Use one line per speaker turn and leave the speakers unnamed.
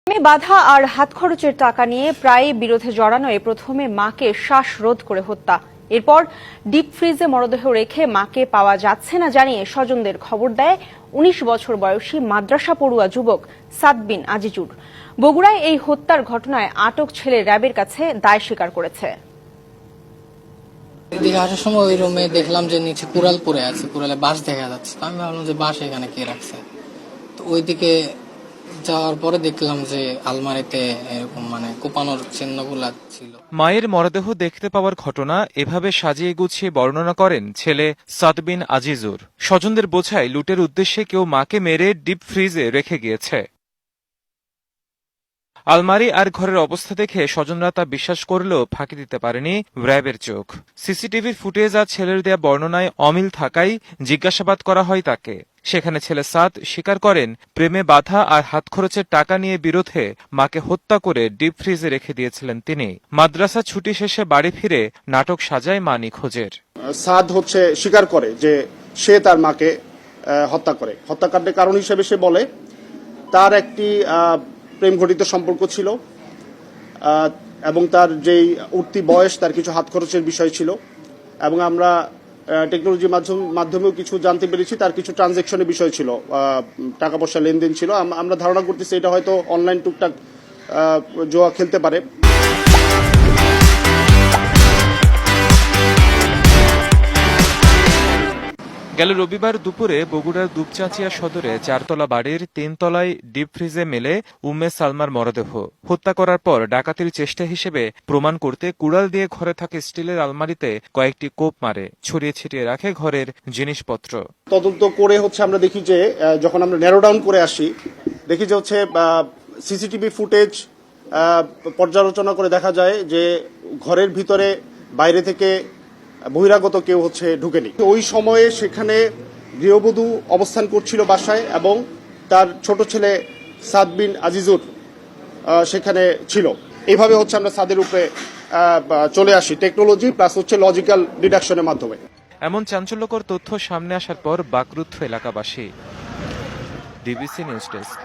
বাধা আর হাত খরচের টাকা নিয়ে প্রায় বিরোধে জড়ানোয় প্রথমে মাকে শ্বাসরোধ করে হত্যা, এরপর ডিপ ফ্রিজে মরদেহ রেখে মাকে পাওয়া যাচ্ছে না জানিয়ে স্বজনদের খবর দেয় ১৯ বছর বয়সী মাদ্রাসা পড়ুয়া যুবক সাদ বিন আজিজুর। বগুড়ায় এই হত্যার ঘটনায় আটক ছেলে র্যাবের কাছে দায় স্বীকার করেছে।
এদিকে আসার সময় ওই রুমে দেখলাম যে নিচে কুড়াল পড়ে আছে, কুড়ালে বাঁশ দেখা যাচ্ছে। আমি ভাবলাম যে বাঁশ এখানে কে রাখছে, তো ওইদিকে যাওয়ার পরে দেখলাম যে আলমারিতে এরকম কোপানোর চিহ্নগুলা ছিল।
মায়ের মরদেহ দেখতে পাওয়ার ঘটনা এভাবে সাজিয়ে গুছিয়ে বর্ণনা করেন ছেলে সাদ বিন আজিজুর। স্বজনদের বোঝায় লুটের উদ্দেশ্যে কেউ মাকে মেরে ডিপ ফ্রিজে রেখে গিয়েছে। আলমারি আর ঘরের অবস্থা দেখে স্বজনরা তা বিশ্বাস করলেও ফাঁকি দিতে পারেনি র্যাবের চোখ। সিসিটিভির ফুটেজ আর ছেলের দেয়া বর্ণনায় অমিল থাকায় জিজ্ঞাসাবাদ করা হয় তাকে। সেখানে ছেলে সাদ স্বীকার করেন প্রেমে বাধা আর হাত খরচের টাকা নিয়ে বিরোধে মাকে হত্যা করে ডিপ ফ্রিজে রেখে দিয়েছিলেন তিনি। মাদ্রাসা ছুটি শেষে বাড়ি ফিরে নাটক সাজায় মা নিখোঁজের।
সাদ স্বীকার করে যে সে তার মাকে হত্যা করে। হত্যাকাণ্ডের কারণ হিসেবে সে বলে তার একটি প্রেম ঘটিত সম্পর্ক ছিল এবং তার যেই উঠতি বয়স, তার কিছু হাত খরচের বিষয় ছিল এবং আমরা টেকনোলজির মাধ্যমেও কিছু জানতে পেরেছি তার কিছু ট্রানজ্যাকশনের বিষয় ছিল, টাকা পয়সা লেনদেন ছিল। আমরা ধারণা করতেছি এটা হয়তো অনলাইন টুকটাক জুয়া খেলতে পারে।
গেল রবিবার দুপুরে বগুড়ার দুপচাঁচিয়া সদরে 4তলা বাড়ির 3 তলায় ডিপ ফ্রিজে মেলে উম্মে সালমার মরদেহ। হত্যা করার পর ডাকাতির চেষ্টা হিসেবে প্রমাণ করতে কুড়াল দিয়ে ঘরে থাকা স্টিলের আলমারিতে কয়েকটি কোপ মারে, ছড়িয়ে ছিটিয়ে রাখে ঘরের জিনিসপত্র।
তদন্ত করে আমরা দেখি যে যখন আমরা ন্যারো ডাউন করে আসি, দেখি যে সিসিটিভি ফুটেজ পর্যালোচনা করে দেখা যায় যে ঘরের ভিতরে বাইরে থেকে বহিরাগত কেউ ঢুকেনি। ওই সময়ে সেখানে গৃহবধূ অবস্থান করছিল বাসায় এবং তার ছোট ছেলে সাদ বিন আজিজুর সেখানে ছিল। এইভাবে আমরা সাদের উপরে চলে আসি টেকনোলজি প্লাস লজিক্যাল ডিডাকশনের মাধ্যমে।
এমন চাঞ্চল্যকর তথ্য সামনে আসার পর বাকরুদ্ধ এলাকাবাসী। DBC news desk.